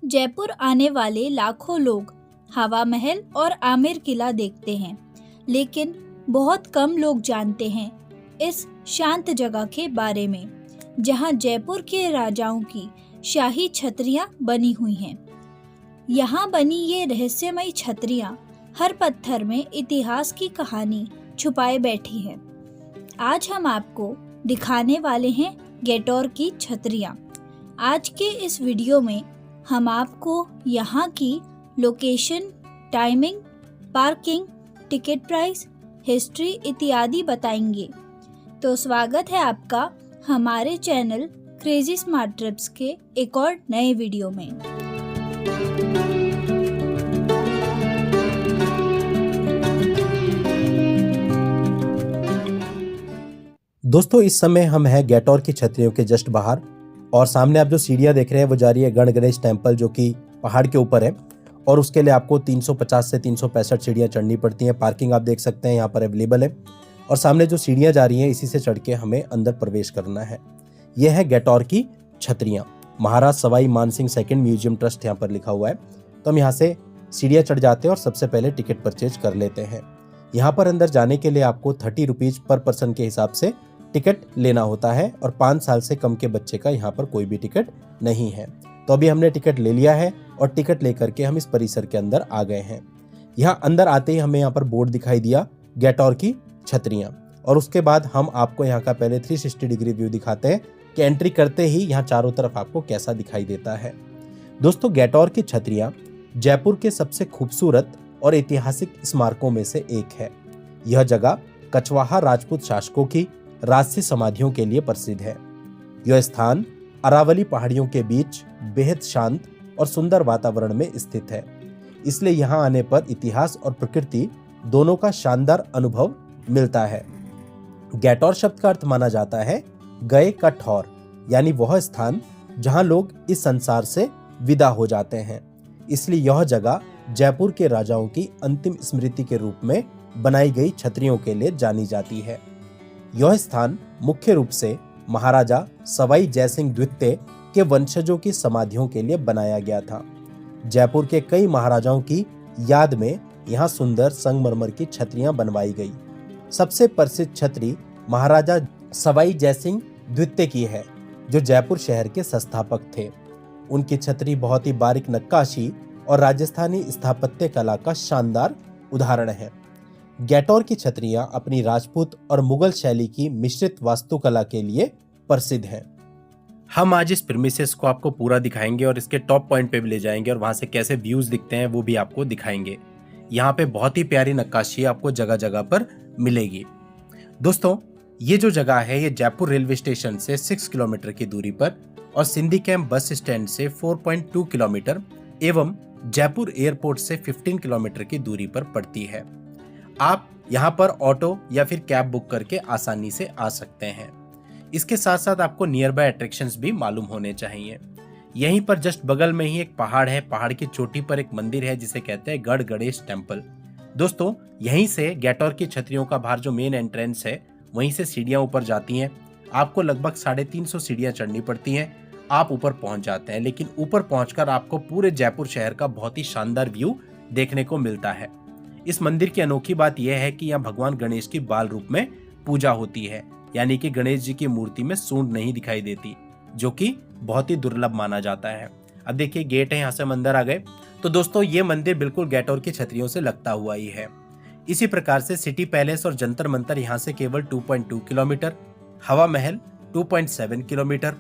जयपुर आने वाले लाखों लोग हवा महल और आमेर किला देखते हैं, लेकिन बहुत कम लोग जानते हैं इस शांत जगह के बारे में, जहां जयपुर के राजाओं की शाही छतरियां बनी हुई हैं। यहाँ बनी ये रहस्यमयी छतरियां हर पत्थर में इतिहास की कहानी छुपाए बैठी है। आज हम आपको दिखाने वाले हैं गैटोर की छतरियां। आज के इस वीडियो में हम आपको यहाँ की location, timing, parking, ticket price, history इत्यादि बताएंगे। तो स्वागत है आपका हमारे चैनल क्रेजी स्मार्ट ट्रिप्स के एक और नए वीडियो में। दोस्तों, इस समय हम हैं गैटोर की छतरियों के जस्ट बाहर और सामने आप जो सीढ़ियां देख रहे हैं वो जा रही है गण गणेश टेम्पल, जो कि पहाड़ के ऊपर है और उसके लिए आपको 350 से 365 सीढ़ियां चढ़नी पड़ती हैं। पार्किंग आप देख सकते हैं यहाँ पर अवेलेबल है और सामने जो सीढ़ियां जा रही हैं इसी से चढ़ के हमें अंदर प्रवेश करना है। यह है गैटोर की छतरियां। Maharaj Sawai Mansingh second museum trust यहाँ पर लिखा हुआ है। तो हम यहाँ से सीढ़ियां चढ़ जाते हैं और सबसे पहले टिकट परचेज कर लेते हैं। यहाँ पर अंदर जाने के लिए आपको 30 रुपीज पर पर्सन के हिसाब से टिकट लेना होता है और 5 साल से कम के बच्चे का यहाँ पर कोई भी टिकट नहीं है। तो अभी हमने टिकट ले लिया है और टिकट लेकर के हम इस परिसर के अंदर आ गए हैं। यहाँ अंदर आते ही हमें यहाँ पर बोर्ड दिखाई दिया गैटोर की छतरियां, और उसके बाद हम आपको यहाँ का पहले 360 डिग्री व्यू दिखाते हैं कि एंट्री करते ही यहाँ चारों तरफ आपको कैसा दिखाई देता है। दोस्तों, गैटोर की छतरियां जयपुर के सबसे खूबसूरत और ऐतिहासिक स्मारकों में से एक है। यह जगह कछवाहा राजपूत शासकों की राजसी समाधियों के लिए प्रसिद्ध है। यह स्थान अरावली पहाड़ियों के बीच बेहद शांत और सुंदर वातावरण में स्थित है, इसलिए यहाँ आने पर इतिहास और प्रकृति दोनों का शानदार अनुभव मिलता है। गैटोर शब्द का अर्थ माना जाता है गए का ठौर, यानी वह स्थान जहाँ लोग इस संसार से विदा हो जाते हैं। इसलिए यह जगह जयपुर के राजाओं की अंतिम स्मृति के रूप में बनाई गई छतरियों के लिए जानी जाती है। यह स्थान मुख्य रूप से महाराजा सवाई जयसिंह द्वितीय के वंशजों की समाधियों के लिए बनाया गया था। जयपुर के कई महाराजाओं की याद में यहाँ सुंदर संगमरमर की छतरियां बनवाई गई। सबसे प्रसिद्ध छतरी महाराजा सवाई जयसिंह द्वितीय की है, जो जयपुर शहर के संस्थापक थे। उनकी छतरी बहुत ही बारीक नक्काशी और राजस्थानी स्थापत्य कला का शानदार उदाहरण है। गैटोर की छतरियां अपनी राजपूत और मुगल शैली की मिश्रित वास्तुकला के लिए प्रसिद्ध हैं। हम आज इस प्रीमिसेस को आपको पूरा दिखाएंगे और इसके टॉप पॉइंट पे भी ले जाएंगे और वहां से कैसे व्यूज दिखते हैं वो भी आपको दिखाएंगे। यहाँ पे बहुत ही प्यारी नक्काशी आपको जगह जगह पर मिलेगी। दोस्तों, ये जो जगह है ये जयपुर रेलवे स्टेशन से 6 किलोमीटर की दूरी पर और सिंधी कैंप बस स्टैंड से 4.2 किलोमीटर एवं जयपुर एयरपोर्ट से 15 किलोमीटर की दूरी पर पड़ती है। आप यहाँ पर ऑटो या फिर कैब बुक करके आसानी से आ सकते हैं। इसके साथ साथ आपको नियर बाय अट्रैक्शंस भी मालूम होने चाहिए। यहीं पर जस्ट बगल में ही एक पहाड़ है। पहाड़ की चोटी पर एक मंदिर है जिसे कहते हैं गण गणेश टेम्पल। दोस्तों, यहीं से गैटोर की छतरियों का बाहर जो मेन एंट्रेंस है वहीं से सीढ़ियां ऊपर जाती हैं। आपको लगभग 350 सीढ़ियां चढ़नी पड़ती हैं। आप ऊपर पहुंच जाते हैं, लेकिन ऊपर पहुंचकर आपको पूरे जयपुर शहर का बहुत ही शानदार व्यू देखने को मिलता है। इस मंदिर की अनोखी बात यह है कि यहाँ भगवान गणेश की बाल रूप में पूजा होती है, यानी कि गणेश जी की मूर्ति में सूंड नहीं दिखाई देती, जो कि बहुत ही दुर्लभ माना जाता है। अब देखिए, गेट है, यहाँ से हम अंदर आ गए। तो दोस्तों, ये मंदिर बिल्कुल गैटोर की छतरियों से लगता हुआ ही है। इसी प्रकार से सिटी पैलेस और जंतर मंतर यहाँ से केवल 2.2 किलोमीटर, हवा महल 2.7 किलोमीटर,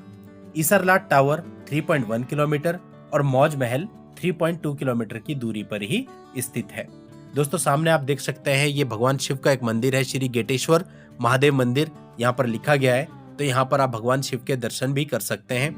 ईसरलाट टावर 3.1 किलोमीटर और मौज महल 3.2 किलोमीटर की दूरी पर ही स्थित है। दोस्तों, सामने आप देख सकते हैं ये भगवान शिव का एक मंदिर है, श्री गेटेश्वर महादेव मंदिर यहाँ पर लिखा गया है। तो यहाँ पर आप भगवान शिव के दर्शन भी कर सकते हैं।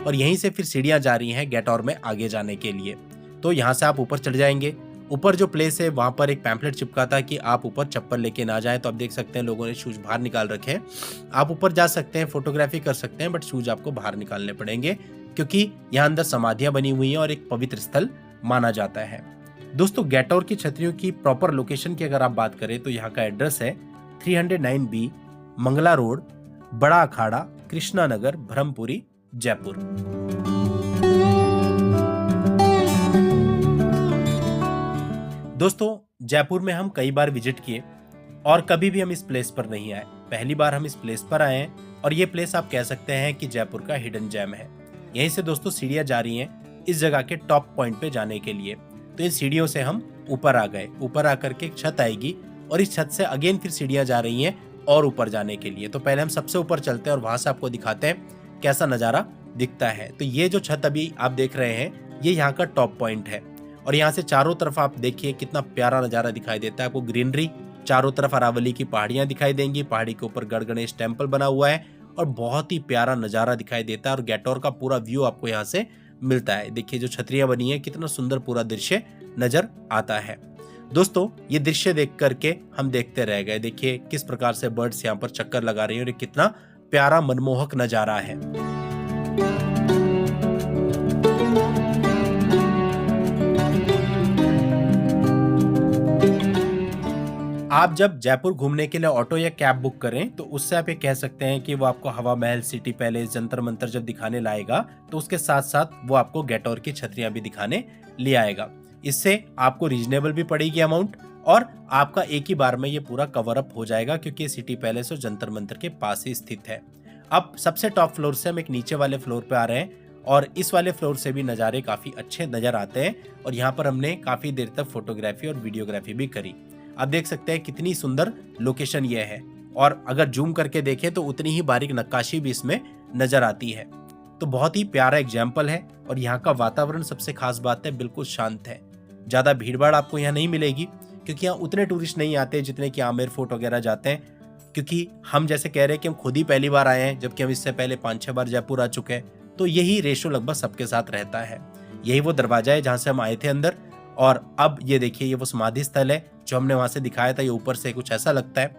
और यहीं से फिर सीढ़ियां जा रही हैं गैटोर में आगे जाने के लिए। तो यहाँ से आप ऊपर चढ़ जाएंगे। ऊपर जो प्लेस है वहां पर एक पैम्पलेट चिपका था कि आप ऊपर चप्पल लेके ना जाएं। तो आप देख सकते हैं लोगों ने शूज बाहर निकाल रखे हैं। आप ऊपर जा सकते हैं, फोटोग्राफी कर सकते हैं, बट शूज आपको बाहर निकालने पड़ेंगे क्योंकि यहाँ अंदर समाधियां बनी हुई हैं और एक पवित्र स्थल माना जाता है। दोस्तों, गैटोर की छतरियों की प्रॉपर लोकेशन की अगर आप बात करें तो यहाँ का एड्रेस है 309B मंगला रोड, बड़ा अखाड़ा, कृष्णा नगर, ब्रह्मपुरी, जयपुर। दोस्तों, जयपुर में हम कई बार विजिट किए और कभी भी हम इस प्लेस पर नहीं आए। पहली बार हम इस प्लेस पर आए हैं और ये प्लेस आप कह सकते हैं कि जयपुर का हिडन जेम है। यहीं से दोस्तों सीढ़ियां जा रही हैं इस जगह के टॉप पॉइंट पे जाने के लिए। तो इन सीढ़ियों से हम ऊपर आ गए। ऊपर आकर के एक छत आएगी और इस छत से अगेन फिर सीढ़ियां जा रही हैं और ऊपर जाने के लिए। तो पहले हम सबसे ऊपर चलते हैं और वहां से आपको दिखाते हैं कैसा नजारा दिखता है। तो ये जो छत अभी आप देख रहे हैं ये यहाँ का टॉप पॉइंट है और यहाँ से चारों तरफ आप देखिए कितना प्यारा नजारा दिखाई देता है आपको। ग्रीनरी, चारों तरफ अरावली की पहाड़ियां दिखाई देंगी। पहाड़ी के ऊपर गढ़ गणेश टेम्पल बना हुआ है और बहुत ही प्यारा नजारा दिखाई देता है और गेटौर का पूरा व्यू आपको यहाँ से मिलता है। देखिए जो छतरियां बनी है कितना सुंदर पूरा दृश्य नजर आता है। दोस्तों, ये दृश्य देख करके हम देखते रह गए। देखिए किस प्रकार से बर्ड्स यहाँ पर चक्कर लगा रही है और ये कितना प्यारा मनमोहक नजारा है। आप जब जयपुर घूमने के लिए ऑटो या कैब बुक करें तो उससे आप ये कह सकते हैं कि वो आपको हवा महल, सिटी पैलेस, जंतर मंतर जब दिखाने लाएगा तो उसके साथ साथ वो आपको गेटौर की छतरियां भी दिखाने ले आएगा। इससे आपको रीजनेबल भी पड़ेगी अमाउंट और आपका एक ही बार में ये पूरा कवर अप हो जाएगा क्योंकि सिटी पैलेस और जंतर मंतर के पास ही स्थित है। अब सबसे टॉप फ्लोर से हम एक नीचे वाले फ्लोर पे आ रहे हैं और इस वाले फ्लोर से भी नज़ारे काफ़ी अच्छे नज़र आते हैं और यहाँ पर हमने काफ़ी देर तक फोटोग्राफी और वीडियोग्राफी भी करी। आप देख सकते हैं कितनी सुंदर लोकेशन ये है और अगर जूम करके देखें तो उतनी ही बारीक नक्काशी भी इसमें नजर आती है। तो बहुत ही प्यारा एग्जाम्पल है और यहाँ का वातावरण सबसे खास बात है बिल्कुल शांत है। ज़्यादा भीड़भाड़ आपको यहाँ नहीं मिलेगी क्योंकि यहाँ उतने टूरिस्ट नहीं आते जितने कि आमेर फोर्ट वगैरह जाते हैं। क्योंकि हम जैसे कह रहे हैं कि हम खुद ही पहली बार आए हैं जबकि हम इससे पहले 5-6 बार जयपुर आ चुके हैं, तो यही रेशो लगभग सबके साथ रहता है। यही वो दरवाजा है जहाँ से हम आए थे अंदर और अब ये देखिए ये वो समाधि स्थल है जो हमने वहां से दिखाया था। ये ऊपर से कुछ ऐसा लगता है।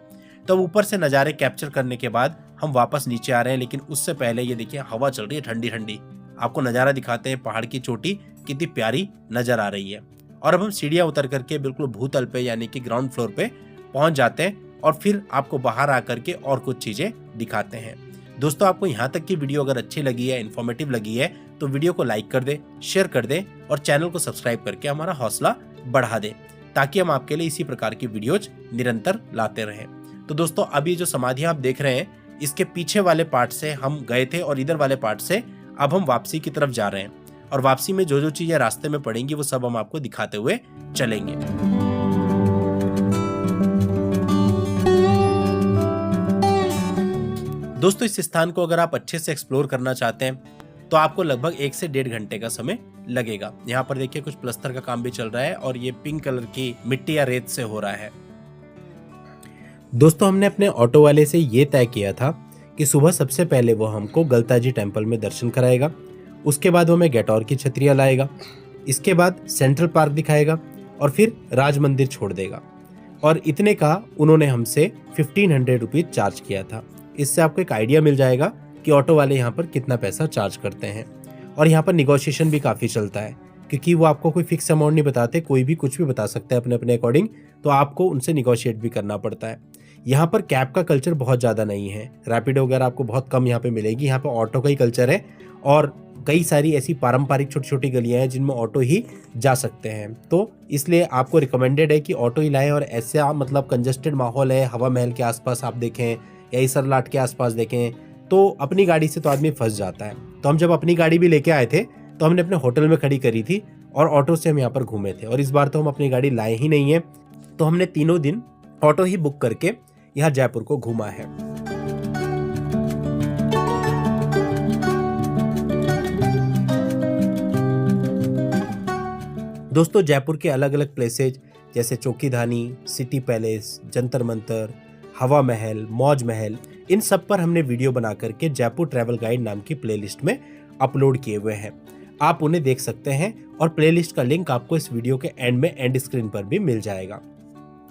तो ऊपर से नज़ारे कैप्चर करने के बाद हम वापस नीचे आ रहे हैं, लेकिन उससे पहले ये देखिए हवा चल रही है ठंडी ठंडी। आपको नज़ारा दिखाते हैं, पहाड़ की चोटी कितनी प्यारी नजर आ रही है। और अब हम सीढ़ियां उतर करके बिल्कुल भूतल पे यानी कि ग्राउंड फ्लोर पे पहुंच जाते हैं और फिर आपको बाहर आकर के और कुछ चीजें दिखाते हैं। दोस्तों, आपको यहाँ तक की वीडियो अगर अच्छी लगी है, इन्फॉर्मेटिव लगी है तो वीडियो को लाइक कर दे, शेयर कर दे और चैनल को सब्सक्राइब करके हमारा हौसला बढ़ा दे ताकि हम आपके लिए इसी प्रकार की वीडियोज निरंतर लाते रहें। तो दोस्तों, अभी जो समाधियां आप देख रहे हैं इसके पीछे वाले पार्ट से हम गए थे और इधर वाले पार्ट से अब हम वापसी की तरफ जा रहे हैं और वापसी में जो जो चीजें रास्ते में पड़ेंगी वो सब हम आपको दिखाते हुए चलेंगे। दोस्तों, इस स्थान को अगर आप अच्छे से एक्सप्लोर करना चाहते हैं तो आपको लगभग 1 से 1.5 घंटे का समय लगेगा। यहाँ पर देखिए कुछ प्लस्तर का काम भी चल रहा है और ये पिंक कलर की मिट्टी या रेत से हो रहा है। दोस्तों, हमने अपने ऑटो वाले से ये तय किया था कि सुबह सबसे पहले वो हमको गलता जी टेम्पल में दर्शन कराएगा, उसके बाद वो हमें गेटौर की छतरियां लाएगा, इसके बाद सेंट्रल पार्क दिखाएगा और फिर राज मंदिर छोड़ देगा। और इतने का उन्होंने हमसे 1500 रुपीज चार्ज किया था। इससे आपको एक आइडिया मिल जाएगा कि ऑटो वाले यहाँ पर कितना पैसा चार्ज करते हैं। और यहाँ पर निगोशिएशन भी काफ़ी चलता है क्योंकि वो आपको कोई फिक्स अमाउंट नहीं बताते, कोई भी कुछ भी बता सकता है अपने अपने अकॉर्डिंग, तो आपको उनसे निगोशिएट भी करना पड़ता है। यहाँ पर कैब का कल्चर बहुत ज़्यादा नहीं है, रैपिडो वगैरह आपको बहुत कम यहाँ पे मिलेगी। यहाँ पर ऑटो का ही कल्चर है और कई सारी ऐसी पारंपरिक छोटी छोटी गलियाँ हैं जिनमें ऑटो ही जा सकते हैं। तो इसलिए आपको रिकमेंडेड है कि ऑटो ही लाएं और ऐसा मतलब कंजस्टेड माहौल है, हवा महल के आसपास आप देखें या इसरलाट के आसपास देखें तो अपनी गाड़ी से तो आदमी फंस जाता है। तो हम जब अपनी गाड़ी भी लेके आए थे तो हमने अपने होटल में खड़ी करी थी और ऑटो से हम यहाँ पर घूमे थे। और इस बार तो हम अपनी गाड़ी लाए ही नहीं है, तो हमने तीनों दिन ऑटो ही बुक करके यहाँ जयपुर को घूमा है। दोस्तों, जयपुर के अलग अलग प्लेसेज जैसे चौकीधानी, सिटी पैलेस, जंतर मंतर, हवा महल, मौज महल, इन सब पर हमने वीडियो बना करके जयपुर ट्रैवल गाइड नाम की प्लेलिस्ट में अपलोड किए हुए हैं। आप उन्हें देख सकते हैं और प्लेलिस्ट का लिंक आपको इस वीडियो के एंड में एंड स्क्रीन पर भी मिल जाएगा।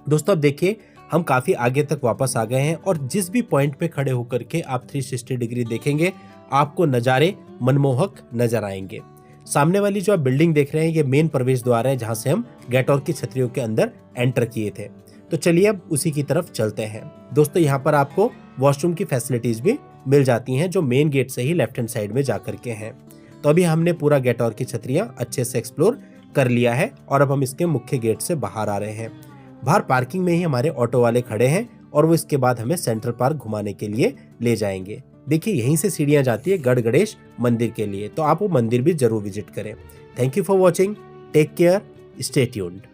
दोस्तों, अब देखिए हम काफी आगे तक वापस आ गए हैं और जिस भी पॉइंट पे खड़े होकर के आप 360 डिग्री देखेंगे आपको नज़ारे मनमोहक नजर आएंगे। सामने वाली जो आप बिल्डिंग देख रहे हैं ये मेन प्रवेश द्वार है जहां से हम गेटौर की छतरियों के अंदर एंटर किए थे। तो चलिए अब उसी की तरफ चलते हैं। दोस्तों, यहाँ पर आपको वॉशरूम की फैसिलिटीज भी मिल जाती हैं जो मेन गेट से ही लेफ्ट हैंड साइड में जा करके हैं। तो अभी हमने पूरा गेटौर की छतरियां अच्छे से एक्सप्लोर कर लिया है और अब हम इसके मुख्य गेट से बाहर आ रहे हैं। बाहर पार्किंग में ही हमारे ऑटो वाले खड़े हैं और वो इसके बाद हमें सेंट्रल पार्क घुमाने के लिए ले जाएंगे। देखिए यहीं से सीढ़ियां जाती है गढ़ गणेश मंदिर के लिए, तो आप वो मंदिर भी जरूर विजिट करें। Thank you for watching, take care, stay tuned.